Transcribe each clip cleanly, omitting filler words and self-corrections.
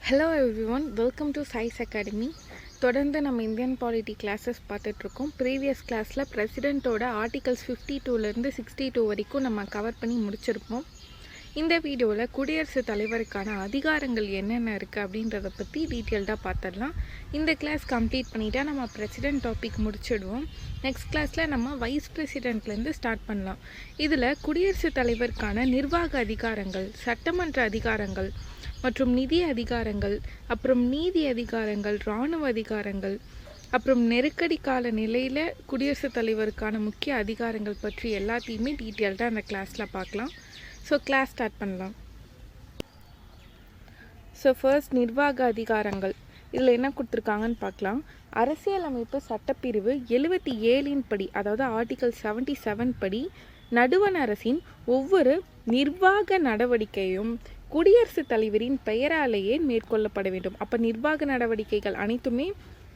Hello everyone, welcome to size academy. தொடர்ந்து நம்ம Indian polity classes பார்த்துட்ருக்கோம். ப்ரீவியஸ் கிளாஸில் பிரசிடெண்ட்டோட ஆர்டிகல்ஸ் 52லேருந்து 62 வரைக்கும் நம்ம கவர் பண்ணி முடிச்சிருப்போம். இந்த வீடியோவில் குடியரசுத் தலைவருக்கான அதிகாரங்கள் என்னென்ன இருக்குது அப்படின்றத பற்றி டீட்டெயில்டாக பார்த்துடலாம். இந்த கிளாஸ் கம்ப்ளீட் பண்ணிட்டா நம்ம பிரசிடெண்ட் டாபிக் முடிச்சிடுவோம். நெக்ஸ்ட் கிளாஸில் நம்ம வைஸ் பிரசிடெண்ட்லேருந்து ஸ்டார்ட் பண்ணலாம். இதில் குடியரசுத் தலைவருக்கான நிர்வாக அதிகாரங்கள், சட்டமன்ற அதிகாரங்கள் மற்றும் நிதி அதிகாரங்கள், அப்புறம் நீதி அதிகாரங்கள், இராணுவ அதிகாரங்கள், அப்புறம் நெருக்கடி கால நிலையில் குடியரசுத் தலைவருக்கான முக்கிய அதிகாரங்கள் பற்றி எல்லாத்தையுமே டீட்டெயில்டாக அந்த கிளாஸில் பார்க்கலாம். ஸோ கிளாஸ் ஸ்டார்ட் பண்ணலாம். ஸோ ஃபர்ஸ்ட் நிர்வாக அதிகாரங்கள். இதில் என்ன கொடுத்துருக்காங்கன்னு பார்க்கலாம். அரசியலமைப்பு சட்டப்பிரிவு 77 படி, அதாவது ஆர்டிகல் 77 படி, நடுவண் அரசின் ஒவ்வொரு நிர்வாக நடவடிக்கையும் குடியரசுத் தலைவரின் பெயராலேயே மேற்கொள்ளப்பட வேண்டும். அப்போ நிர்வாக நடவடிக்கைகள் அனைத்துமே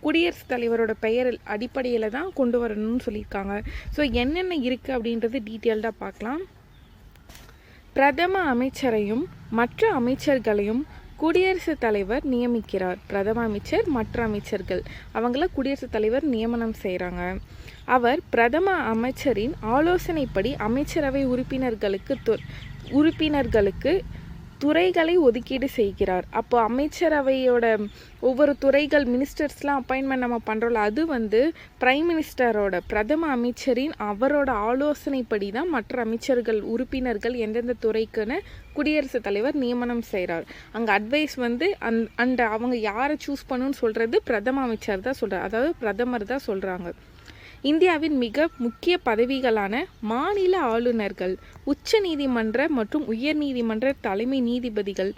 குடியரசுத் தலைவரோட பெயர் அடிப்படையில் தான் கொண்டு வரணும்னு சொல்லியிருக்காங்க. ஸோ என்னென்ன இருக்குது அப்படின்றது டீட்டெயில்டாக பார்க்கலாம். பிரதம அமைச்சரையும் மற்ற அமைச்சர்களையும் குடியரசுத் தலைவர் நியமிக்கிறார். பிரதம அமைச்சர் மற்ற அமைச்சர்கள் அவங்கள குடியரசுத் தலைவர் நியமனம் செய்கிறாங்க. அவர் பிரதம அமைச்சரின் ஆலோசனைப்படி அமைச்சரவை உறுப்பினர்களுக்கு துறைகளை ஒதுக்கீடு செய்கிறார். அப்போ அமைச்சரவையோட ஒவ்வொரு துறைகள், மினிஸ்டர்ஸ்லாம் அப்பாயின்மெண்ட் நம்ம பண்ணுறோம்ல, அது பிரைம் மினிஸ்டரோட பிரதம அமைச்சரின் அவரோட ஆலோசனைப்படி தான் மற்ற அமைச்சர்கள் உறுப்பினர்கள் எந்தெந்த துறைக்குன்னு குடியரசுத் தலைவர் நியமனம் செய்கிறார். அங்கே அட்வைஸ் அவங்க யாரை சூஸ் பண்ணணும்னு சொல்கிறது பிரதம அமைச்சர் தான் சொல்கிறார், அதாவது பிரதமர் தான் சொல்கிறாங்க. இந்தியாவின் மிக முக்கிய பதவிகளான மாநில ஆளுநர்கள், உச்ச நீதிமன்ற மற்றும் உயர் நீதிமன்ற தலைமை நீதிபதிகள்,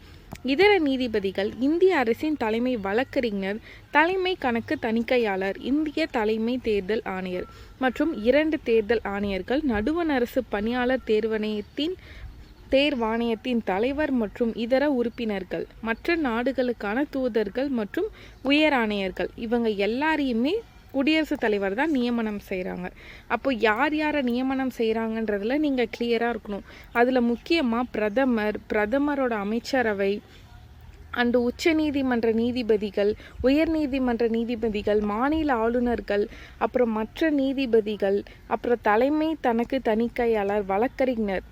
இதர நீதிபதிகள், இந்திய அரசின் தலைமை வழக்கறிஞர், தலைமை கணக்கு தணிக்கையாளர், இந்திய தலைமை தேர்தல் ஆணையர் மற்றும் 2 தேர்தல் ஆணையர்கள், நடுவண் அரசு பணியாளர் தேர்வாணையத்தின் தலைவர் மற்றும் இதர உறுப்பினர்கள், மற்ற நாடுகளுக்கான தூதர்கள் மற்றும் உயர் ஆணையர்கள், இவங்க எல்லாரையுமே குடியரசுத் தலைவர் தான் நியமனம் செய்கிறாங்க. அப்போ யார் யாரை நியமனம் செய்கிறாங்கன்றதுல நீங்கள் கிளியராக இருக்கணும். அதில் முக்கியமாக பிரதமரோட அமைச்சரவை அண்டு உச்ச நீதிமன்ற நீதிபதிகள், உயர் நீதிமன்ற நீதிபதிகள், மாநில ஆளுநர்கள், அப்புறம் மற்ற நீதிபதிகள், அப்புறம் தலைமை தனக்கு தணிக்கையாளர், வழக்கறிஞர்,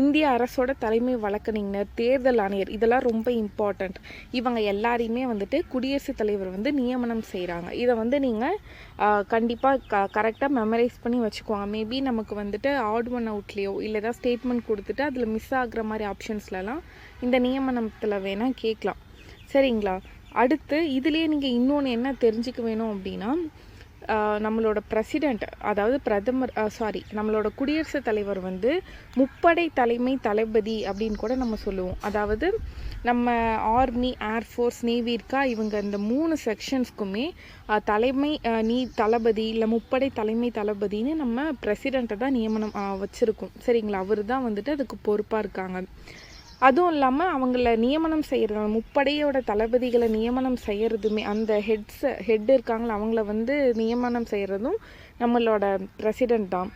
இந்திய அரசோட தலைமை வழக்கறிஞர், தேர்தல் ஆணையர், இதெல்லாம் ரொம்ப இம்பார்ட்டண்ட். இவங்க எல்லாரையுமே குடியரசுத் தலைவர் நியமனம் செய்கிறாங்க. இதை நீங்கள் கண்டிப்பாக கரெக்டாக மெமரைஸ் பண்ணி வச்சுக்குவாங்க. மேபி நமக்கு ஆட் ஒன் அவுட்லேயோ இல்லை ஏதாவது ஸ்டேட்மெண்ட் கொடுத்துட்டு அதில் மிஸ் ஆகுற மாதிரி ஆப்ஷன்ஸ்லலாம் இந்த நியமனத்தில் வேணால் கேட்கலாம். சரிங்களா? அடுத்து இதுலேயே நீங்கள் இன்னொன்று என்ன தெரிஞ்சுக்க வேணும் அப்படின்னா, நம்மளோட பிரசிடெண்ட், அதாவது நம்மளோட குடியரசுத் தலைவர் முப்படை தலைமை தளபதி அப்படின்னு கூட நம்ம சொல்லுவோம். அதாவது நம்ம ஆர்மி, ஏர்ஃபோர்ஸ், நேவி இருக்கா, இவங்க இந்த 3 செக்ஷன்ஸ்க்குமே தலைமை தளபதி இல்லை முப்படை தலைமை தளபதின்னு நம்ம பிரசிடெண்ட்டை தான் நியமனம் வச்சுருக்கோம். சரிங்களா? அவர் தான் அதுக்கு பொறுப்பாக இருக்காங்க. அதுவும் இல்லாமல் அவங்கள நியமனம் செய்கிறது, முப்படையோட தளபதிகளை நியமனம் செய்கிறதுமே, அந்த ஹெட் இருக்காங்களா அவங்கள நியமனம் செய்கிறதும் நம்மளோட பிரசிடெண்ட் தான்.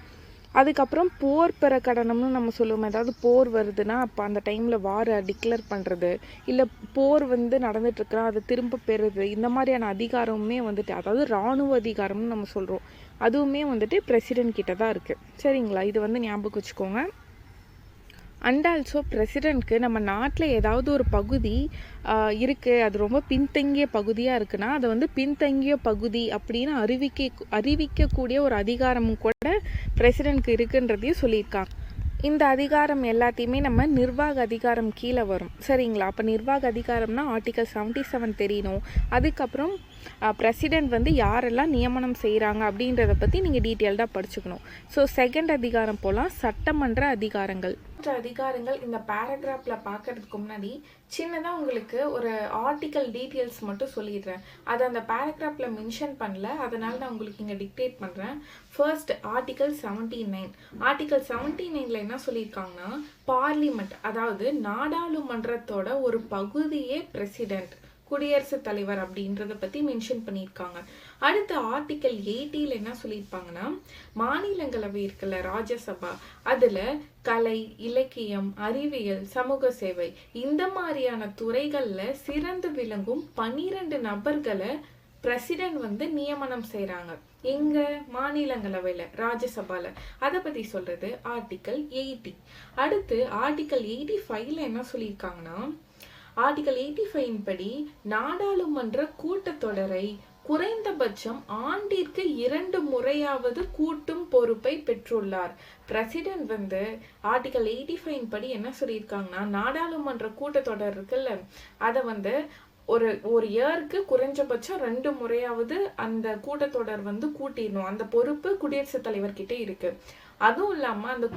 அதுக்கப்புறம் போர் பிரகடனம்னு நம்ம சொல்லுவோம். ஏதாவது போர் வருதுன்னா அப்போ அந்த டைமில் வாரை டிக்ளேர் பண்ணுறது, இல்லை போர் நடந்துட்டுருக்குறா அதை திரும்ப பெறுறது, இந்த மாதிரியான அதிகாரமுமே அதாவது இராணுவ அதிகாரம்னு நம்ம சொல்கிறோம், அதுவுமே பிரசிடெண்ட் கிட்ட தான் இருக்குது. சரிங்களா? இது ஞாபகம் வச்சுக்கோங்க. அண்ட் ஆல்சோ பிரசிடெண்ட்க்கு நம்ம நாட்டில் ஏதாவது ஒரு பகுதி இருக்குது, அது ரொம்ப பின்தங்கிய பகுதியாக இருக்குன்னா அதை பின்தங்கிய பகுதி அப்படின்னு அறிவிக்கக்கூடிய ஒரு அதிகாரமும் கூட பிரசிடெண்ட்க்கு இருக்குன்றதையும் சொல்லியிருக்காங்க. இந்த அதிகாரம் எல்லாத்தையுமே நம்ம நிர்வாக அதிகாரம் கீழே வரும். சரிங்களா? அப்போ நிர்வாக அதிகாரம்னா ஆர்டிகல் 77 தெரியணும். அதுக்கப்புறம் பிரசிடெண்ட் யாரெல்லாம் நியமனம் செய்கிறாங்க அப்படின்றத பற்றி நீங்கள் டீட்டெயில்டாக படிச்சுக்கணும். ஸோ செகண்ட் அதிகாரம் போகலாம், சட்டமன்ற அதிகாரங்கள். அதிகாரங்கள் இந்த பேராகிராஃபில் பார்க்கறதுக்கு முன்னாடி சின்னதாக உங்களுக்கு ஒரு ஆர்டிக்கல் டீட்டெயில்ஸ் மட்டும் சொல்லிடுறேன். அதை அந்த பேராகிராஃபில் மென்ஷன் பண்ணல, அதனால நான் உங்களுக்கு இங்கே டிக்டேட் பண்ணுறேன். First article 79. ஆர்டிகல் 79ல் என்ன சொல்லியிருக்காங்கன்னா, பார்லிமெண்ட், அதாவது நாடாளுமன்றத்தோட ஒரு பகுதியே பிரசிடெண்ட், குடியரசுத் தலைவர் அப்படின்றத பத்தி மென்ஷன் பண்ணியிருக்காங்க. அடுத்து ஆர்டிகல் 80ல என்ன சொல்லியிருப்பாங்கன்னா, மாநிலங்களவை இருக்குல்ல, ராஜ்யசபா, அதுல கலை, இலக்கியம், அறிவியல், சமூக சேவை இந்த மாதிரியான துறைகள்ல சிறந்து விளங்கும் 12 நபர்களை பிரசிடென்ட் வந்து நியமனம் செய்யறாங்க. எங்க? மாநிலங்களவையில, ராஜ்யசபால. அதை பத்தி சொல்றது ஆர்டிகல் 80. அடுத்து ஆர்டிகல் 85ல என்ன சொல்லியிருக்காங்கன்னா, ஆர்டிகல் 85 படி நாடாளுமன்ற கூட்டத்தொடரை குறைந்தபட்சம் ஆண்டிற்கு 2 முறையாவது கூட்டும் பொறுப்பை பெற்றுள்ளார். பிரசிடென்ட் வந்து ஆர்டிகல் 85 படி என்ன சொல்லியிருக்காங்கன்னா, நாடாளுமன்ற கூட்டத்தொடர் இருக்குல்ல, அதை வந்து ஒரு இயருக்கு குறைஞ்சபட்சம் 2 முறையாவது அந்த கூட்டத்தொடர் வந்து கூட்டிடணும். அந்த பொறுப்பு குடியரசுத் தலைவர்கிட்ட இருக்கு. அதுவும் இல்லாம அந்த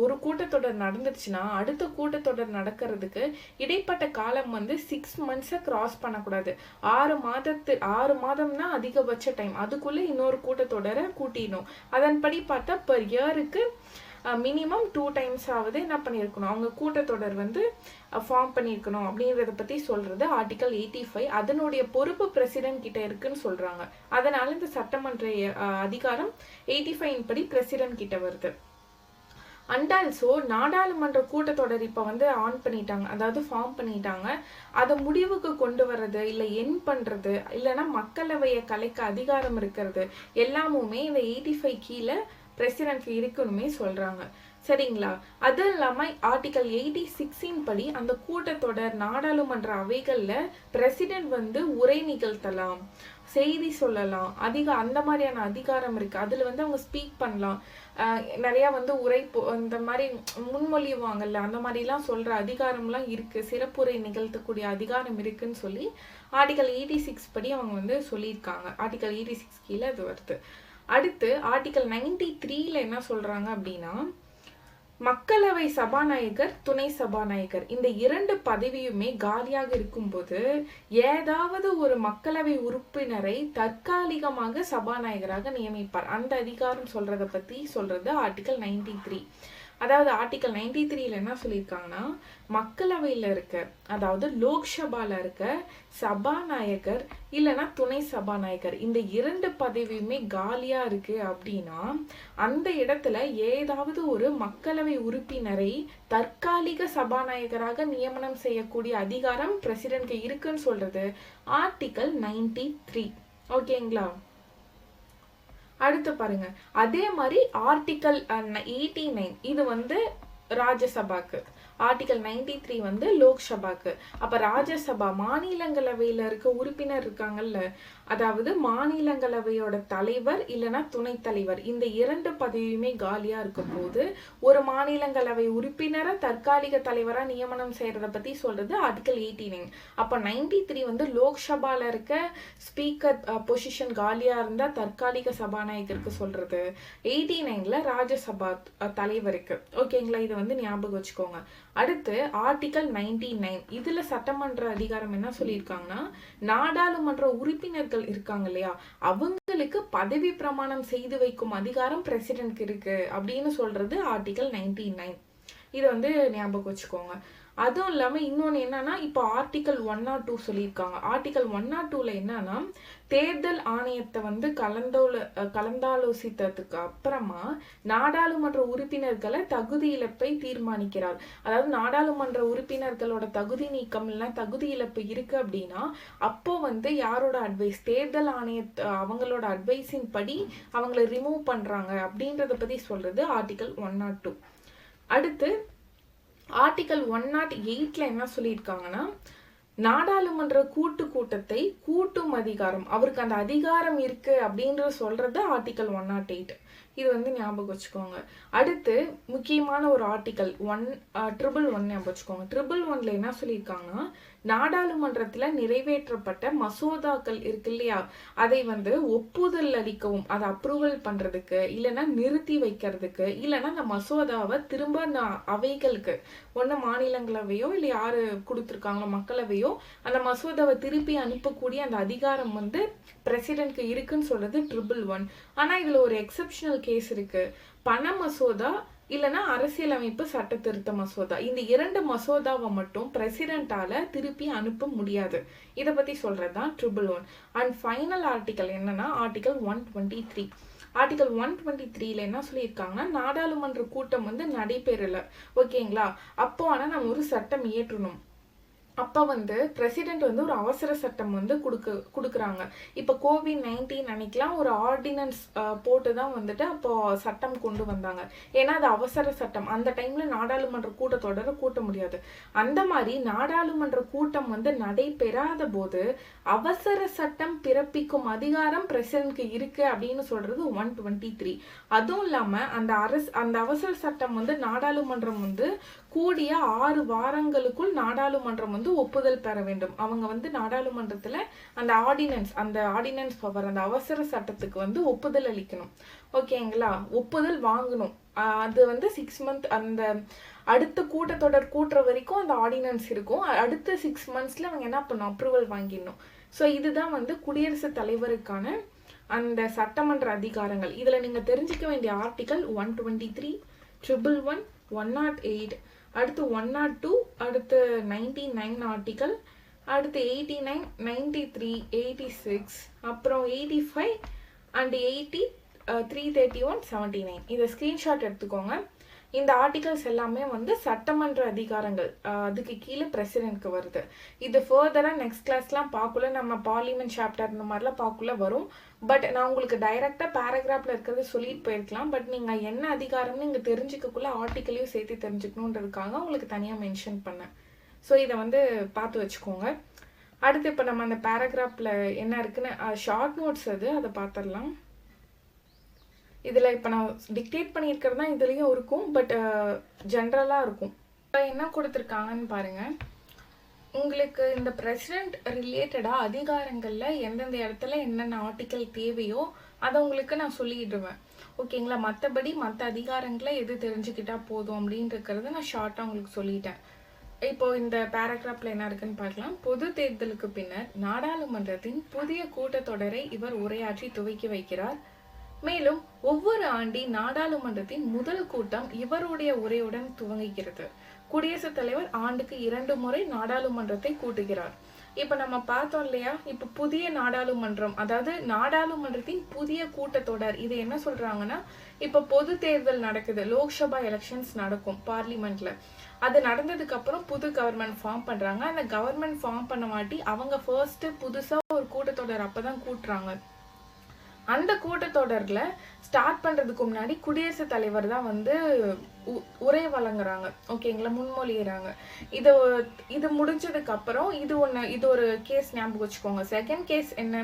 ஒரு கூட்டத்தொடர் நடந்துச்சுன்னா அடுத்த கூட்டத்தொடர் நடக்கிறதுக்கு இடைப்பட்ட காலம் வந்து 6 months கிராஸ் பண்ணக்கூடாது. 6 மாதம்னா அதிகபட்ச டைம். அதுக்குள்ள இன்னொரு கூட்டத்தொடரை கூட்டிடணும். அதன்படி பார்த்தா பெர் இயருக்கு மினிமம் 2 times ஆவது என்ன பண்ணியிருக்கணும், அவங்க கூட்டத்தொடர் வந்து ஃபார்ம் பண்ணியிருக்கணும் அப்படின்றத பத்தி சொல்றது ஆர்டிகல் 85. அதனுடைய பொறுப்பு பிரசிடென்ட் கிட்ட இருக்குன்னு சொல்றாங்க. அதனால இந்த சட்டமன்ற அதிகாரம் 85 படி பிரசிடென்ட் கிட்ட வருது. அண்ட் ஆல்சோ நாடாளுமன்ற கூட்டத்தொடர் இப்ப வந்து ஆன் பண்ணிட்டாங்க, அதாவது ஃபார்ம் பண்ணிட்டாங்க. அதை முடிவுக்கு கொண்டு வர்றது, இல்லை என் பண்றது, இல்லைன்னா மக்களவையை கலைக்க அதிகாரம் இருக்கிறது எல்லாமுமே இந்த 85 கீழே பிரசிடென்ட்க்கு இருக்குன்னு சொல்றாங்க. சரிங்களா? அது இல்லாம ஆர்டிகல் 86 படி அந்த கூட்டத்தொடர் நாடாளுமன்ற அவைகள்ல பிரசிடென்ட் வந்து உரை நிகழ்த்தலாம், செய்தி சொல்லலாம், அந்த மாதிரியான அதிகாரம் இருக்கு. அதுல வந்து அவங்க ஸ்பீக் பண்ணலாம், நிறைய வந்து இந்த மாதிரி முன்மொழிவாங்கல்ல, அந்த மாதிரி எல்லாம் சொல்ற அதிகாரம்லாம் இருக்கு, சிறப்புரை நிகழ்த்தக்கூடிய அதிகாரம் இருக்குன்னு சொல்லி ஆர்டிகல் 86 படி அவங்க வந்து சொல்லியிருக்காங்க. ஆர்டிகல் 86 கீழே அது வருது. அடுத்து ஆர்டிகல் 93ல என்ன சொல்றாங்க அப்படின்னா, மக்களவை சபாநாயகர், துணை சபாநாயகர் இந்த 2 பதவியுமே காலியாக இருக்கும்போது ஏதாவது ஒரு மக்களவை உறுப்பினரை தற்காலிகமாக சபாநாயகராக நியமிப்பார். அந்த அதிகாரம் சொல்றத பத்தி சொல்றது ஆர்டிகல் 93. அதாவது ஆர்டிகல் 93ல என்ன சொல்லியிருக்காங்கன்னா, மக்களவையில இருக்க, அதாவது லோக்சபால இருக்க சபாநாயகர் இல்லைன்னா துணை சபாநாயகர் இந்த 2 பதவியுமே காலியா இருக்கு அப்படின்னா அந்த இடத்துல ஏதாவது ஒரு மக்களவை உறுப்பினரை தற்காலிக சபாநாயகராக நியமனம் செய்யக்கூடிய அதிகாரம் பிரசிடென்ட்க்கு இருக்குன்னு சொல்றது ஆர்டிகல் 93. ஓகேங்களா? அடுத்து பாருங்க, அதே மாதிரி ஆர்டிகல் 89 இது வந்து ராஜ்யசபாக்கு, ஆர்டிகல் 93 வந்து லோக்சபாக்கு. அப்ப ராஜ்யசபா மாநிலங்களவையில இருக்க உறுப்பினர் இருக்காங்கல்ல, அதாவது மாநிலங்களவையோட தலைவர் இல்லைன்னா துணைத் தலைவர் இந்த 2 பதவியுமே காலியா இருக்கும் போது ஒரு மாநிலங்களவை உறுப்பினரை தற்காலிக தலைவரா நியமனம் செய்யறத பத்தி சொல்றது ஆர்டிகல் 89. அப்ப 93 வந்து லோக்சபால இருக்க ஸ்பீக்கர் பொசிஷன் காலியா இருந்தா தற்காலிக சபாநாயகருக்கு சொல்றது, 89ல ராஜ்யசபா தலைவருக்கு. ஓகேங்களா? இதை வந்து ஞாபகம் வச்சுக்கோங்க. அடுத்து ஆர்டிகல் 99 இதுல சட்டமன்ற அதிகாரம் என்ன சொல்லியிருக்காங்கன்னா, நாடாளுமன்ற உறுப்பினர்கள் இருக்காங்க இல்லையா, அவங்களுக்கு பதவி பிரமாணம் செய்து வைக்கும் அதிகாரம் பிரசிடென்ட்க்கு இருக்கு அப்படின்னு சொல்றது ஆர்டிகல் 99. இதை வந்து ஞாபகம் வச்சுக்கோங்க. அதுவும் இல்லாம இன்னொன்னு என்னன்னா, இப்போ ஆர்டிகல் 102 சொல்லியிருக்காங்க. ஆர்டிகல் 102ல என்னன்னா, தேர்தல் ஆணையத்தை வந்து கலந்தாலோசித்ததுக்கு அப்புறமா நாடாளுமன்ற உறுப்பினர்களை தகுதி இழப்பை தீர்மானிக்கிறார். அதாவது நாடாளுமன்ற உறுப்பினர்களோட தகுதி நீக்கம் இல்ல தகுதி இழப்பு இருக்கு அப்படின்னா அப்போ வந்து யாரோட அட்வைஸ், தேர்தல் அவங்களோட அட்வைஸின் படி அவங்களை ரிமூவ் பண்றாங்க அப்படின்றத பத்தி சொல்றது ஆர்டிகல் 102. அடுத்து ஆர்டிகல் 108ல என்ன சொல்லியிருக்காங்கன்னா, நாடாளுமன்ற கூட்டத்தை கூட்டும் அதிகாரம், அவருக்கு அந்த அதிகாரம் இருக்கு அப்படின்ற சொல்றது ஆர்டிகல் 108. இது வந்து ஞாபகம் வச்சுக்கோங்க. அடுத்து முக்கியமான ஒரு ஆர்டிகல் 111 ஞாபகம் வச்சுக்கோங்க. 111ல என்ன சொல்லியிருக்காங்கன்னா, நாடாளுமன்றத்துல நிறைவேற்றப்பட்ட மசோதாக்கள் இருக்கு இல்லையா, அதை வந்து ஒப்புதல் அளிக்கவும், அதை அப்ரூவல் பண்றதுக்கு இல்லைன்னா நிறுத்தி வைக்கிறதுக்கு இல்லைன்னா அந்த மசோதாவை திரும்ப அவைகளுக்கு ஒண்ணு மாநிலங்களவையோ இல்லை யாரு கொடுத்துருக்காங்களோ மக்களவையோ அந்த மசோதாவை திருப்பி அனுப்பக்கூடிய அந்த அதிகாரம் வந்து பிரசிடென்ட்க்கு இருக்குன்னு சொல்றது 111. ஆனா இதுல ஒரு எக்ஸப்ஷனல் கேஸ் இருக்கு. பண மசோதா இல்லைன்னா அரசியலமைப்பு சட்ட திருத்த மசோதா. இந்த 2 மசோதாவை மட்டும் பிரசிடென்ட்டால திருப்பி அனுப்ப முடியாது. இதை பத்தி சொல்றதுதான் triple one. And final article என்னன்னா ஆர்டிகல் 123. ஆர்டிகல் 123ல என்ன சொல்லியிருக்காங்கன்னா, நாடாளுமன்ற கூட்டம் வந்து நடைபெறல, ஓகேங்களா, அப்போ ஆனா நம்ம ஒரு சட்டம் இயற்றணும். அப்போ வந்து பிரசிடென்ட் வந்து ஒரு அவசர சட்டம் வந்து கொடுக்குறாங்க. இப்போ COVID-19 அன்னைக்கெல்லாம் ஒரு ஆர்டினன்ஸ் போட்டு தான் வந்துட்டு அப்போ சட்டம் கொண்டு வந்தாங்க. ஏன்னா அது அவசர சட்டம். அந்த டைம்ல நாடாளுமன்ற கூட்டத்தொடரை கூட்ட முடியாது. அந்த மாதிரி நாடாளுமன்ற கூட்டம் வந்து நடைபெறாத போது அவசர சட்டம் பிறப்பிக்கும் அதிகாரம் பிரசிடென்ட்க்கு இருக்கு அப்படின்னு சொல்றது 123. அதுவும் இல்லாம அந்த அவசர சட்டம் வந்து நாடாளுமன்றம் வந்து கூடிய 6 வாரங்களுக்குள் நாடாளுமன்றம் வந்து ஒப்புதல் பெற வேண்டும். அவங்க வந்து நாடாளுமன்றத்துல அந்த ஆர்டினன்ஸ் பவர், அந்த அவசர சட்டத்துக்கு வந்து ஒப்புதல் அளிக்கணும், ஓகேங்களா, ஒப்புதல் வாங்கணும். அது வந்து 6 மந்த், அந்த அடுத்த கூட்டத்தொடர் கூட்டுற வரைக்கும் அந்த ஆர்டினன்ஸ் இருக்கும். அடுத்த 6 மந்த்ஸ்ல அவங்க என்ன பண்ணணும், அப்ரூவல் வாங்கிடணும். ஸோ இதுதான் வந்து குடியரசுத் தலைவருக்கான அந்த சட்டமன்ற அதிகாரங்கள். இதுல நீங்க தெரிஞ்சுக்க வேண்டிய ஆர்டிகல் 123, 111, 108, அடுத்து 102, அடுத்து 99 ஆர்டிகல், அடுத்து 89, 93, 86, அப்புறம் 85 அண்ட் 80, 331, 79. இதை ஸ்கிரீன்ஷாட் எடுத்துக்கோங்க. இந்த ஆர்டிகல்ஸ் எல்லாமே வந்து சட்டமன்ற அதிகாரங்கள், அதுக்கு கீழே பிரசிடென்ட்க்கு வருது. இது ஃபர்தராக நெக்ஸ்ட் கிளாஸ்லாம் பார்க்கல, நம்ம பார்லிமெண்ட் சாப்டர் இந்த மாதிரிலாம் பார்க்கல வரும். பட் நான் உங்களுக்கு டைரெக்டாக பேராகிராஃபில் இருக்கிறது சொல்லிட்டு போயிருக்கலாம். பட் நீங்கள் என்ன அதிகாரம்னு இங்கே தெரிஞ்சுக்கக்குள்ள ஆர்டிக்கலையும் சேர்த்து தெரிஞ்சுக்கணுன்றதுக்காக உங்களுக்கு தனியாக மென்ஷன் பண்ணேன். ஸோ இதை வந்து பார்த்து வச்சுக்கோங்க. அடுத்து இப்போ நம்ம அந்த பேராகிராஃபில் என்ன இருக்குன்னு ஷார்ட் நோட்ஸ் அதை பார்த்துடலாம். இதில் இப்போ நான் டிக்டேட் பண்ணியிருக்கிறது தான் இதுலேயும் இருக்கும், பட் ஜென்ரலாக இருக்கும். இப்போ என்ன கொடுத்துருக்காங்கன்னு பாருங்கள். உங்களுக்கு இந்த பிரசிடென்ட் ரிலேட்டடாக அதிகாரங்களில் எந்தெந்த இடத்துல என்னென்ன ஆர்டிக்கல் தேவையோ அதை உங்களுக்கு நான் சொல்லிடுவேன், ஓகேங்களா. மற்றபடி மற்ற அதிகாரங்களை எது தெரிஞ்சுக்கிட்டா போதும் அப்படின்றத நான் ஷார்ட்டாக உங்களுக்கு சொல்லிட்டேன். இப்போ இந்த பேராகிராஃபில் என்ன இருக்குன்னு பார்க்கலாம். பொது தேர்தலுக்கு பின்னர் நாடாளுமன்றத்தின் புதிய கூட்டத்தொடரை இவர் உரையாற்றி துவக்கி வைக்கிறார். மேலும் ஒவ்வொரு ஆண்டின் நாடாளுமன்றத்தின் முதல் கூட்டம் இவருடைய உரையுடன் துவங்குகிறது. குடியரசுத் தலைவர் ஆண்டுக்கு 2 முறை நாடாளுமன்றத்தை கூட்டுகிறார். இப்ப நம்ம பார்த்தோம் இல்லையா, இப்ப புதிய நாடாளுமன்றம், அதாவது நாடாளுமன்றத்தின் புதிய கூட்டத்தொடர், இது என்ன சொல்றாங்கன்னா, இப்ப பொது தேர்தல் நடக்குது, லோக்சபா எலெக்ஷன்ஸ் நடக்கும் பார்லிமெண்ட்ல. அது நடந்ததுக்கு அப்புறம் புது கவர்மெண்ட் ஃபார்ம் பண்றாங்க. அந்த கவர்மெண்ட் ஃபார்ம் பண்ண மாட்டி அவங்க ஃபர்ஸ்ட் புதுசா ஒரு கூட்டத்தொடர் அப்பதான் கூட்டுறாங்க. அந்த கூட்டத்தொடர்ல ஸ்டார்ட் பண்றதுக்கு முன்னாடி குடியரசுத் தலைவர் தான் வந்து உரை வழங்குறாங்க, ஓகேங்களா, முன்மொழிகிறாங்க. இது முடிஞ்சதுக்கு அப்புறம் இது ஒரு கேஸ் ஞாபகம் வச்சுக்கோங்க. செகண்ட் கேஸ் என்ன,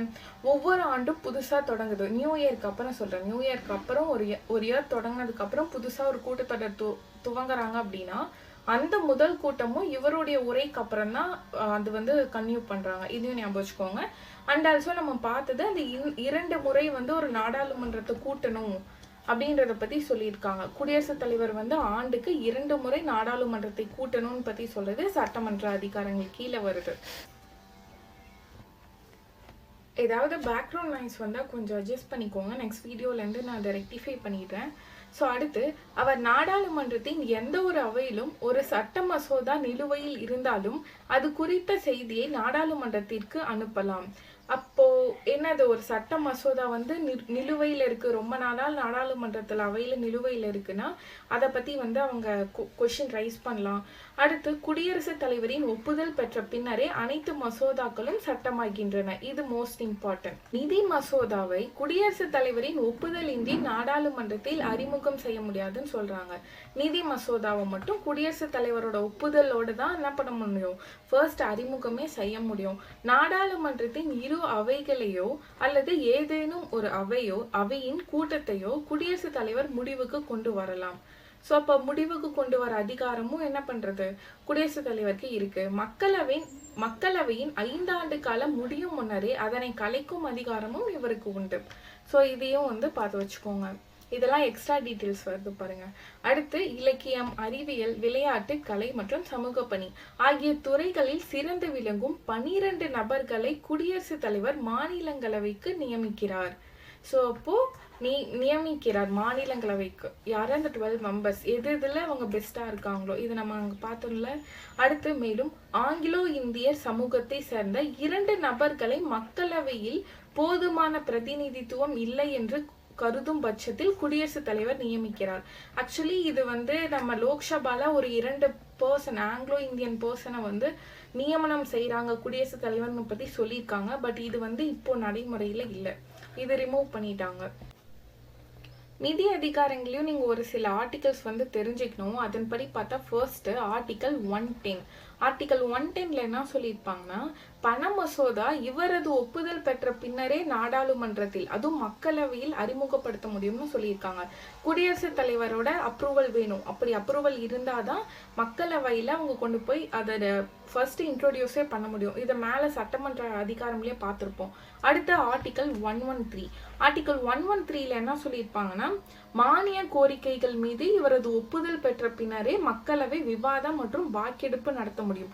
ஒவ்வொரு ஆண்டும் புதுசா தொடங்குது. நியூ இயர்க்கு அப்புறம் சொல்றேன், நியூ இயர்க்கு அப்புறம் ஒரு இயர் தொடங்கினதுக்கு அப்புறம் புதுசா ஒரு கூட்டத்தொடர் துவங்குறாங்க அப்படின்னா அந்த முதல் கூட்டமும் இவருடைய உரைக்கு அப்புறம் தான் அது வந்து கன்டினியூ பண்றாங்க. இதையும் ஞாபகம் வச்சுக்கோங்க. அண்ட் ஆல்சோ நம்ம பார்த்தது அந்த 2 முறை வந்து ஒரு நாடாளுமன்றத்தை கூட்டணும் அப்படின்றத பத்தி சொல்லியிருக்காங்க. குடியரசுத் தலைவர் வந்து ஆண்டுக்கு 2 முறை நாடாளுமன்றத்தை கூட்டணும்னு பத்தி சொல்றது சட்டமன்ற அதிகாரங்கள் கீழே வருது. ஏதாவது பேக்ரவுண்ட் நாய்ஸ் வந்தால் கொஞ்சம் அட்ஜஸ்ட் பண்ணிக்கோங்க. நெக்ஸ்ட் வீடியோலேருந்து நான் அதை ரெக்டிஃபை பண்ணிடுறேன். ஸோ அடுத்து, அவர் நாடாளுமன்றத்தின் எந்த ஒரு அவையிலும் ஒரு சட்ட மசோதா நிலுவையில் இருந்தாலும் அது குறித்த செய்தியை நாடாளுமன்றத்திற்கு அனுப்பலாம். அப்போ என்னது, ஒரு சட்ட மசோதா வந்து நிலுவையில் இருக்கு, ரொம்ப நாளால் நாடாளுமன்றத்தில் அவையில நிலுவையில் இருக்குன்னா அதை பத்தி வந்து அவங்க கொஸ்டின் ரைஸ் பண்ணலாம். அடுத்து, குடியரசுத் தலைவரின் ஒப்புதல் பெற்ற பின்னரே அனைத்து மசோதாக்களும் சட்டமாகின்றன. இது மோஸ்ட் இம்பார்ட்டன்ட். நிதி மசோதாவை குடியரசுத் தலைவரின் ஒப்புதல் இன்றி நாடாளுமன்றத்தில் அறிமுகம் செய்ய முடியாதுன்னு சொல்றாங்க. நிதி மசோதாவை மட்டும் குடியரசுத் தலைவரோட ஒப்புதலோடு தான் என்ன பண்ண முடியும், ஃபர்ஸ்ட் அறிமுகமே செய்ய முடியும். நாடாளுமன்றத்தின் இரு அவைகளையோ அல்லது ஏதேனும் ஒரு அவையின் கூட்டத்தையோ குடியரசுத் தலைவர் முடிவுக்கு கொண்டு வரலாம். ஸோ அப்போ முடிவுக்கு கொண்டு வர அதிகாரமும் என்ன பண்றது, குடியரசுத் தலைவருக்கு இருக்கு. மக்களவையின் 5 ஆண்டு காலம் முடியும் முன்னரே அதனை கலைக்கும் அதிகாரமும் இவருக்கு உண்டு. ஸோ இதையும் வந்து பார்த்து வச்சுக்கோங்க. இதெல்லாம் எக்ஸ்ட்ரா டீட்டெயில்ஸ் வருது பாருங்க. அடுத்து, இலக்கியம், அறிவியல், விளையாட்டு, கலை மற்றும் சமூக பணி ஆகிய துறைகளில் சிறந்து விளங்கும் 12 நபர்களை குடியரசுத் தலைவர் மாநிலங்களவைக்கு நியமிக்கிறார். ஸோ அப்போ நியமிக்கிறார் மாநிலங்களவைக்கு. யாரும் அந்த 12 மெம்பர்ஸ் இதில் அவங்க பெஸ்ட்டாக இருக்காங்களோ, இது நம்ம அங்கே பார்த்தோம்ல. அடுத்து மேலும் ஆங்கிலோ இந்தியர் சமூகத்தை சேர்ந்த 2 நபர்களை மக்களவையில் போதுமான பிரதிநிதித்துவம் இல்லை என்று கருதும் பட்சத்தில் குடியரசுத் தலைவர் நியமிக்கிறார். ஆக்சுவலி இது நம்ம லோக்சபால ஒரு 2 பர்சன் ஆங்கிலோ இந்தியன் பர்சனை நியமனம் செய்யறாங்க குடியரசுத் தலைவர்னு பத்தி சொல்லியிருக்காங்க. பட் இது இப்போ நடைமுறையில இல்லை, இது ரிமூவ் பண்ணிட்டாங்க. நிதி அதிகாரங்களையும் நீங்க ஒரு சில ஆர்டிகல்ஸ் தெரிஞ்சுக்கணும். அதன்படி பார்த்தா ஃபர்ஸ்ட் ஆர்டிகல் 110. ஆர்டிகல் 110ல என்ன சொல்லியிருப்பாங்கன்னா, பண மசோதா இவரது ஒப்புதல் பெற்ற பின்னரே நாடாளுமன்றத்தில் அதுவும் மக்களவையில் அறிமுகப்படுத்த முடியும்னு சொல்லியிருக்காங்க. குடியரசுத் தலைவரோட அப்ரூவல் வேணும். அப்படி அப்ரூவல் இருந்தாதான் மக்களவையில அவங்க கொண்டு போய் அதை ஃபர்ஸ்ட் இன்ட்ரோடியூஸே பண்ண முடியும். இதை மேல சட்டமன்ற அதிகாரம்லயே பார்த்திருப்போம். அடுத்த ஆர்டிகல் 113. ஆர்டிகல் 113ல என்ன சொல்லியிருப்பாங்கன்னா, மானிய கோரிக்கைகள் மீது இவரது ஒப்புதல் பெற்ற பின்னரே மக்களவை விவாதம் மற்றும் வாக்கெடுப்பு நடத்த முடியும்.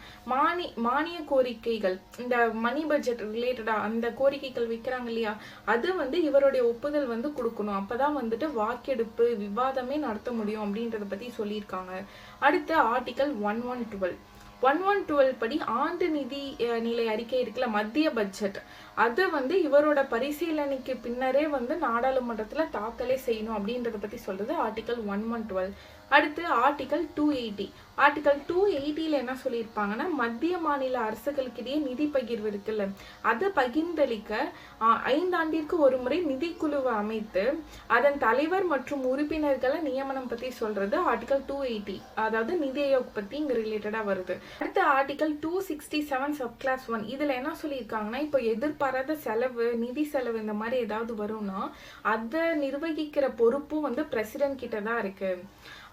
மானிய கோரிக்கைகள், இந்த மணி பட்ஜெட் ரிலேட்டடா அந்த கோரிக்கைகள் வைக்கிறாங்க இல்லையா, அது இவருடைய ஒப்புதல் கொடுக்கணும். அப்பதான் வாக்கெடுப்பு விவாதமே நடத்த முடியும் அப்படின்றத பத்தி சொல்லியிருக்காங்க. அடுத்து ஆர்டிகல் 1112 படி ஆண்டு நிதி நிலை அறிக்கை இருக்குல்ல, மத்திய பட்ஜெட், அது இவரோட பரிசீலனைக்கு பின்னரே நாடாளுமன்றத்துல தாக்கலே செய்யணும் அப்படின்றத பத்தி சொல்றது ஆர்டிகல் 1112. அடுத்து ஆர்டிகல் 280. ஆர்டிகல் 280ல என்ன சொல்லியிருப்பாங்கன்னா, மத்திய மாநில அரசுகளுக்கிடையே நிதி பகிர்வு இருக்குல்ல, அதை பகிர்ந்தளிக்க 5 ஆண்டிற்கு ஒரு முறை நிதிக்குழுவை அமைத்து அதன் தலைவர் மற்றும் உறுப்பினர்களை நியமனம் பத்தி சொல்றது ஆர்டிகல் 280. அதாவது நிதி ஆயோக் பத்தி இங்க ரிலேட்டடா வருது. அடுத்து ஆர்டிகல் 267 சப் கிளாஸ் 1. இதுல என்ன சொல்லியிருக்காங்கன்னா, இப்போ எதிர்பாராத செலவு, நிதி செலவு இந்த மாதிரி ஏதாவது வரும்னா அதை நிர்வகிக்கிற பொறுப்பும் பிரசிடென்ட் கிட்ட தான் இருக்கு.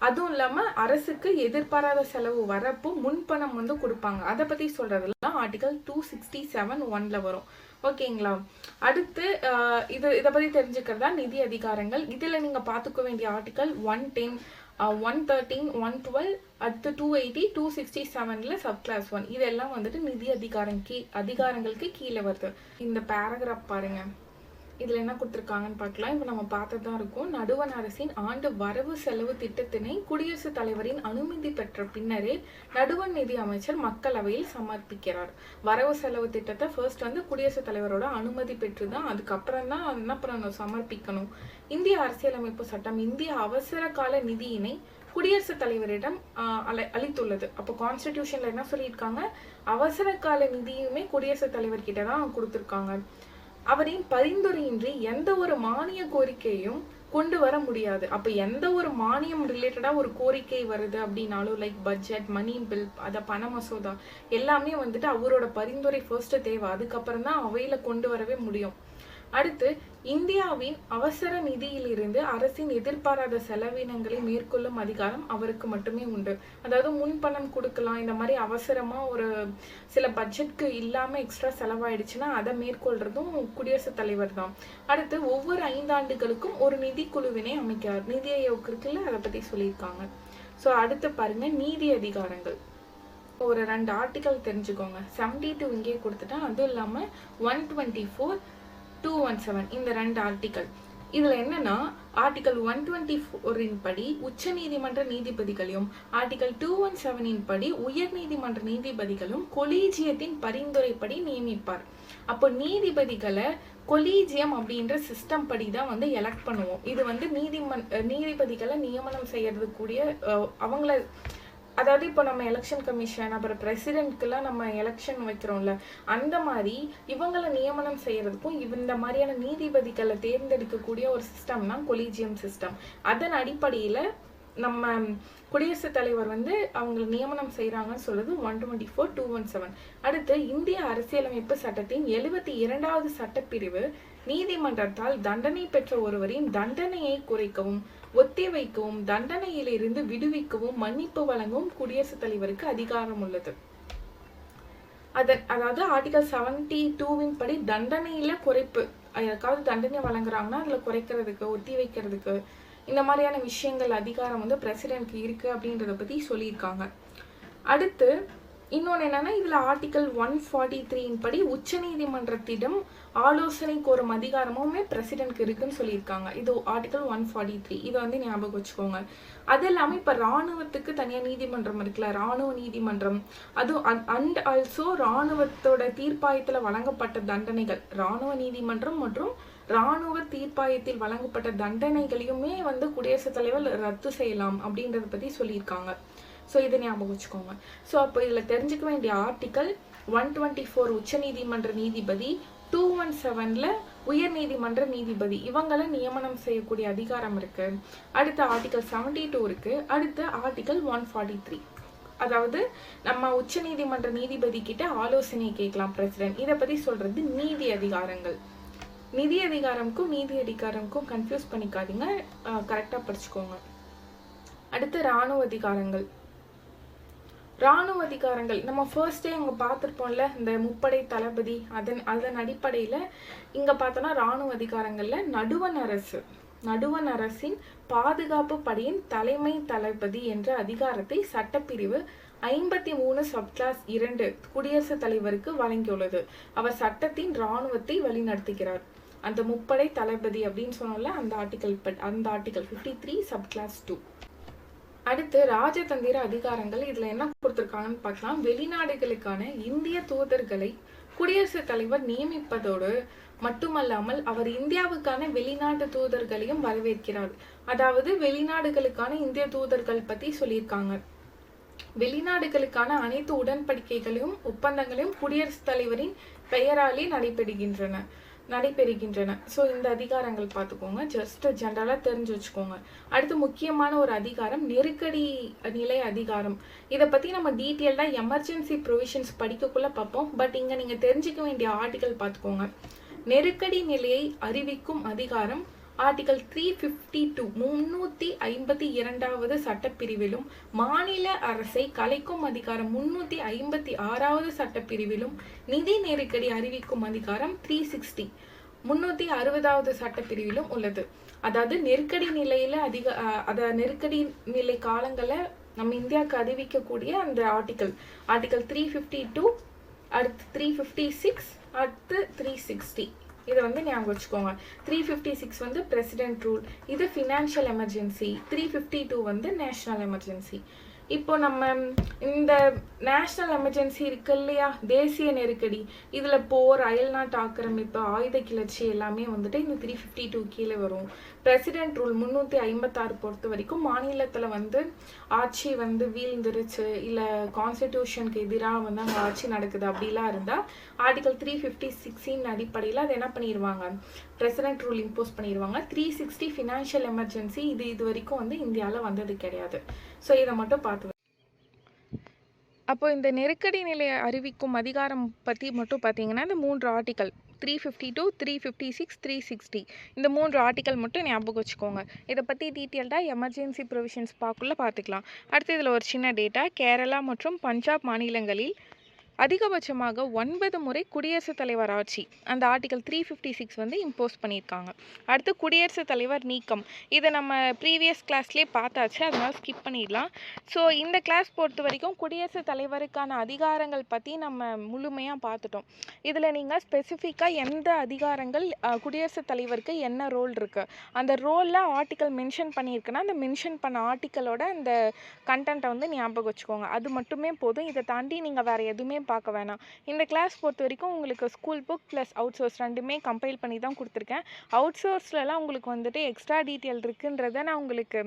அதுவும் இல்லாம அரசுக்கு எதிர்பாராத செலவு வரப்போ முன்பணம் கொடுப்பாங்க. அதை பத்தி சொல்றதுலாம் ஆர்டிகல் 267(1)ல வரும். ஓகேங்களா? அடுத்து இதை பத்தி தெரிஞ்சுக்கிறதா நிதி அதிகாரங்கள். இதுல நீங்க பாத்துக்க வேண்டிய ஆர்டிகல் 110, 113, 112, அடுத்து 280, 267ல சப் கிளாஸ் 1. இதெல்லாம் நிதி அதிகாரங்களுக்கு கீழே வருது. இந்த பேராகிராஃப் பாருங்க, இதுல என்ன கொடுத்துருக்காங்கன்னு பார்க்கலாம். இப்போ நம்ம பார்த்துதான் இருக்கோம். நடுவண் அரசின் ஆண்டு வரவு செலவு திட்டத்தினை குடியரசுத் தலைவரின் அனுமதி பெற்ற பின்னரே நடுவண் நிதி அமைச்சர் மக்களவையில் சமர்ப்பிக்கிறார். வரவு செலவு திட்டத்தை ஃபர்ஸ்ட் குடியரசுத் தலைவரோட அனுமதி பெற்றுதான் அதுக்கப்புறம் தான் என்ன சமர்ப்பிக்கணும். இந்திய அரசியலமைப்பு சட்டம் இந்திய அவசர கால நிதியினை குடியரசுத் தலைவரிடம் அளித்துள்ளது. அப்போ கான்ஸ்டிடியூஷன்ல என்ன சொல்லியிருக்காங்க, அவசர கால நிதியுமே குடியரசுத் தலைவர் கிட்ட தான் கொடுத்துருக்காங்க. அவரின் பரிந்துரையின்றி எந்த ஒரு மானிய கோரிக்கையும் கொண்டு வர முடியாது. அப்ப எந்த ஒரு மானியம் ரிலேட்டடா ஒரு கோரிக்கை வருது அப்படின்னாலும், லைக் பட்ஜெட், மணி பில், அத பண மசோதா எல்லாமே அவரோட பரிந்துரை ஃபர்ஸ்ட் தேவை. அதுக்கப்புறம் தான் அவையில கொண்டு வரவே முடியும். அடுத்து இந்தியாவின் அவசர நிதியிலிருந்து அரசின் எதிர்பாராத செலவினங்களை மேற்கொள்ளும் அதிகாரம் அவருக்கு மட்டுமே உண்டு. அதாவது முன்பணம் கொடுக்கலாம், இந்த மாதிரி அவசரமா ஒரு சில பட்ஜெட்க்கு இல்லாம எக்ஸ்ட்ரா செலவாயிடுச்சுன்னா அதை மேற்கொள்றதும் குடியரசுத் தலைவர் தான். அடுத்து ஒவ்வொரு 5 ஆண்டுகளுக்கும் ஒரு நிதி குழுவினை அமைக்கிறார். நிதி ஆயோக் இருக்குல்ல, அதை பத்தி சொல்லியிருக்காங்க. ஸோ அடுத்து பாருங்க நீதி அதிகாரங்கள். ஒரு 2 ஆர்டிகல் தெரிஞ்சுக்கோங்க. 72 இங்கே கொடுத்துட்டேன். அதுவும் இல்லாம 124, 217 இந்த 2 ஆர்டிகல். இதுல என்னன்னா, ஆர்டிகல் 124 படி உச்ச நீதிமன்ற நீதிபதிகளையும் ஆர்டிகல் 217 படி உயர் நீதிமன்ற நீதிபதிகளும் கொலீஜியத்தின் பரிந்துரைப்படி நியமிப்பார். அப்போ நீதிபதிகளை கொலீஜியம் அப்படின்ற சிஸ்டம் படி தான் எலெக்ட் பண்ணுவோம். இது நீதிபதிகளை நியமனம் செய்யறது கூடிய அவங்கள, அதாவது இப்போ நம்ம எலெக்ஷன் கமிஷன் அப்புறம் பிரசிடென்ட்க்குலாம் நம்ம எலெக்ஷன் வைக்கிறோம்ல, அந்த மாதிரி இவங்களை நியமனம் செய்யறதுக்கும் இந்த மாதிரியான நீதிபதிகளை தேர்ந்தெடுக்கக்கூடிய ஒரு சிஸ்டம் தான் கொலீஜியம் சிஸ்டம். அதன் அடிப்படையில நம்ம குடியரசுத் தலைவர் அவங்களை நியமனம் செய்யறாங்கன்னு சொல்றது 124, 217. அடுத்து இந்திய அரசியலமைப்பு சட்டத்தின் 72வது சட்டப்பிரிவு நீதிமன்றத்தால் தண்டனை பெற்ற ஒருவரின் தண்டனையை குறைக்கவும், ஒத்திவைக்கவும், தண்டனையிலிருந்து விடுவிக்கவும், மன்னிப்பு வழங்கவும் குடியரசுத் தலைவருக்கு அதிகாரம் உள்ளது. அதாவது ஆர்டிகல் 72 படி தண்டனையில குறைப்பு, யாருக்காவது தண்டனை வழங்குறாங்கன்னா அதுல குறைக்கிறதுக்கு, ஒத்தி வைக்கிறதுக்கு, இந்த மாதிரியான விஷயங்கள் அதிகாரம் பிரசிடென்ட்க்கு இருக்கு அப்படின்றத பத்தி சொல்லியிருக்காங்க. அடுத்து இன்னொன்று என்னன்னா, இதில் ஆர்டிகல் 143 படி உச்சநீதிமன்றத்திடம் ஆலோசனை கோரும் அதிகாரமுமே பிரசிடென்ட்க்கு இருக்குன்னு சொல்லியிருக்காங்க. இது ஆர்டிகல் 143. இதை வந்து ஞாபகம் வச்சுக்கோங்க. அது இல்லாமல் இப்போ இராணுவத்துக்கு தனியாக நீதிமன்றம் இருக்குல்ல, இராணுவ நீதிமன்றம், அதுவும் அண்ட் ஆல்சோ இராணுவத்தோட தீர்ப்பாயத்தில் வழங்கப்பட்ட தண்டனைகள், இராணுவ நீதிமன்றம் மற்றும் இராணுவ தீர்ப்பாயத்தில் வழங்கப்பட்ட தண்டனைகளையுமே வந்து குடியரசுத் தலைவர் ரத்து செய்யலாம் அப்படின்றத பற்றி சொல்லியிருக்காங்க. ஸோ இதை ஞாபகம் வச்சுக்கோங்க. ஸோ அப்போ இதில் தெரிஞ்சுக்க வேண்டிய ஆர்டிக்கல் 124 உச்சநீதிமன்ற நீதிபதி, 217 உயர் நீதிமன்ற நீதிபதி, இவங்களை நியமனம் செய்யக்கூடிய அதிகாரம் இருக்கு. அடுத்த ஆர்டிக்கல் 72 இருக்கு. அடுத்த ஆர்டிக்கல் 143, அதாவது நம்ம உச்ச நீதிமன்ற நீதிபதி கிட்ட ஆலோசனை கேட்கலாம் பிரசிடென்ட். இதை பத்தி சொல்றது நீதி அதிகாரங்கள். நிதி அதிகாரம்க்கும் நீதி அதிகாரம்க்கும் கன்ஃபியூஸ் பண்ணிக்காதீங்க, கரெக்டா படிச்சுக்கோங்க. அடுத்து இராணுவ அதிகாரங்கள். இராணுவ அதிகாரங்கள் நம்ம ஃபர்ஸ்டே இங்கே பார்த்துருப்போம்ல, இந்த முப்படை தளபதி, அதன் அடிப்படையில் இங்கே பார்த்தோன்னா இராணுவ அதிகாரங்களில் நடுவண் அரசின் பாதுகாப்பு படையின் தலைமை தளபதி என்ற அதிகாரத்தை சட்டப்பிரிவு 53 சப்கிளாஸ் 2 குடியரசுத் தலைவருக்கு வழங்கியுள்ளது. அவர் சட்டத்தின் இராணுவத்தை வழிநடத்துகிறார். அந்த முப்படை தளபதி அப்படின்னு சொன்னோம்ல, அந்த ஆர்டிகல் 53 சப்கிளாஸ் 2. அடுத்து ராஜதந்திர அதிகாரங்கள். இதுல என்ன கொடுத்துருக்காங்கன்னு பார்க்கலாம். வெளிநாடுகளுக்கான இந்திய தூதர்களை குடியரசுத் தலைவர் நியமிப்பதோடு மட்டுமல்லாமல் அவர் இந்தியாவுக்கான வெளிநாட்டு தூதர்களையும் வரவேற்கிறார். அதாவது வெளிநாடுகளுக்கான இந்திய தூதர்கள் பத்தி சொல்லியிருக்காங்க. வெளிநாடுகளுக்கான அனைத்து உடன்படிக்கைகளையும் ஒப்பந்தங்களையும் குடியரசுத் தலைவரின் பெயராலே நடைபெறுகின்றன. ஸோ இந்த அதிகாரங்கள் பார்த்துக்கோங்க, ஜஸ்ட் ஜென்ரலாக தெரிஞ்சு வச்சுக்கோங்க. அடுத்து முக்கியமான ஒரு அதிகாரம் நெருக்கடி நிலை அதிகாரம். இதை பற்றி நம்ம டீட்டெயில்டாக எமர்ஜென்சி ப்ரொவிஷன்ஸ் படிக்கக்குள்ள பார்ப்போம். பட் இங்கே நீங்கள் தெரிஞ்சுக்க வேண்டிய ஆர்டிகல் பார்த்துக்கோங்க. நெருக்கடி நிலையை அறிவிக்கும் அதிகாரம் ஆர்டிகல் 352 352வது சட்டப்பிரிவிலும், மாநில அரசை கலைக்கும் அதிகாரம் 356வது சட்டப்பிரிவிலும், நிதி நெருக்கடி அறிவிக்கும் அதிகாரம் 360 360வது சட்டப்பிரிவிலும் உள்ளது. அதாவது நெருக்கடி நிலையில நெருக்கடி நிலை காலங்களை நம்ம இந்தியாவுக்கு அறிவிக்கக்கூடிய அந்த ஆர்டிகல் 352, அடுத்து 356, அடுத்து 360. இதை வந்து ஞாபகம் வச்சுக்கோங்க. 356 வந்து பிரசிடென்ட் ரூல், இது ஃபினான்ஷியல் எமர்ஜென்சி. 352 வந்து நேஷனல் எமர்ஜென்சி. இப்போ நம்ம இந்த நேஷனல் எமர்ஜென்சி இருக்கு இல்லையா, தேசிய நெருக்கடி, இதில் போர், அயல்நாட்டு ஆக்கிரமிப்பு, ஆயுத கிளர்ச்சி எல்லாமே வந்துட்டு இந்த 352 கீழே வரும். பிரசிடென்ட் ரூல் 356 பொறுத்த வரைக்கும் மாநிலத்தில் வந்து ஆட்சி வந்து வீழ்ந்துருச்சு, இல்லை கான்ஸ்டிடியூஷனுக்கு எதிராக வந்து அங்கே ஆட்சி நடக்குது அப்படிலாம் இருந்தால் ஆர்டிகல் 356 அடிப்படையில் அது என்ன பண்ணிடுவாங்க, பிரசிடென்ட் ரூல் இம்போஸ் பண்ணிடுவாங்க. 360 ஃபினான்ஷியல் எமர்ஜென்சி, இது வரைக்கும் வந்து இந்தியாவில் வந்தது கிடையாது. ஸோ இதை மட்டும் பார்த்து. அப்போ இந்த நெருக்கடி நிலையை அறிவிக்கும் அதிகாரம் பற்றி மட்டும் பார்த்தீங்கன்னா இந்த 3 ஆர்டிக்கல் 352, 356, 360 இந்த 3 ஆர்டிக்கல் மட்டும் ஞாபகம் வச்சுக்கோங்க. இதை பற்றி டீட்டெயில்டாக எமர்ஜென்சி ப்ரொவிஷன்ஸ் பார்க்கலாம். அடுத்து இதில் ஒரு சின்ன டேட்டா. கேரளா மற்றும் பஞ்சாப் மாநிலங்களில் அதிகபட்சமாக 9 முறை குடியரசுத் தலைவர் ஆட்சி, அந்த ஆர்டிகல் 356 வந்து இம்போஸ் பண்ணியிருக்காங்க. அடுத்து குடியரசுத் தலைவர் நீக்கம். இதை நம்ம ப்ரீவியஸ் கிளாஸ்லேயே பார்த்தாச்சு, அதனால் ஸ்கிப் பண்ணிடலாம். ஸோ இந்த கிளாஸ் பொறுத்த வரைக்கும் குடியரசுத் தலைவருக்கான அதிகாரங்கள் பற்றி நம்ம முழுமையாக பார்த்துட்டோம். இதில் நீங்கள் ஸ்பெசிஃபிக்காக எந்த அதிகாரங்கள் குடியரசுத் தலைவருக்கு என்ன ரோல் இருக்குது, அந்த ரோலில் ஆர்டிக்கல் மென்ஷன் பண்ணியிருக்குன்னா அந்த மென்ஷன் பண்ண ஆர்டிக்கலோட அந்த கண்டென்ட்டை வந்து ஞாபகம் வச்சுக்கோங்க. அது மட்டுமே போதும். இதை தாண்டி நீங்கள் வேறு எதுவுமே பார்க்க வேணாம். இந்த கிளாஸ் பொறுத்த வரைக்கும் உங்களுக்கு school book plus out source ரெண்டுமே கம்பைல் பண்ணி தான் கொடுத்துருக்கேன். அவுட் சோர்ஸ்லலாம் உங்களுக்கு வந்துட்டு எக்ஸ்ட்ரா டீட்டெயில் இருக்குன்றதை நான் உங்களுக்கு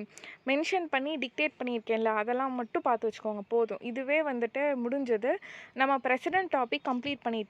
மென்ஷன் பண்ணி டிக்டேட் பண்ணியிருக்கேன்ல, அதெல்லாம் மட்டும் பார்த்து வச்சுக்கோங்க போதும். இதுவே வந்துட்டு முடிஞ்சது. நம்ம பிரசிடென்ட் டாபிக் கம்ப்ளீட் பண்ணிட்டோம்.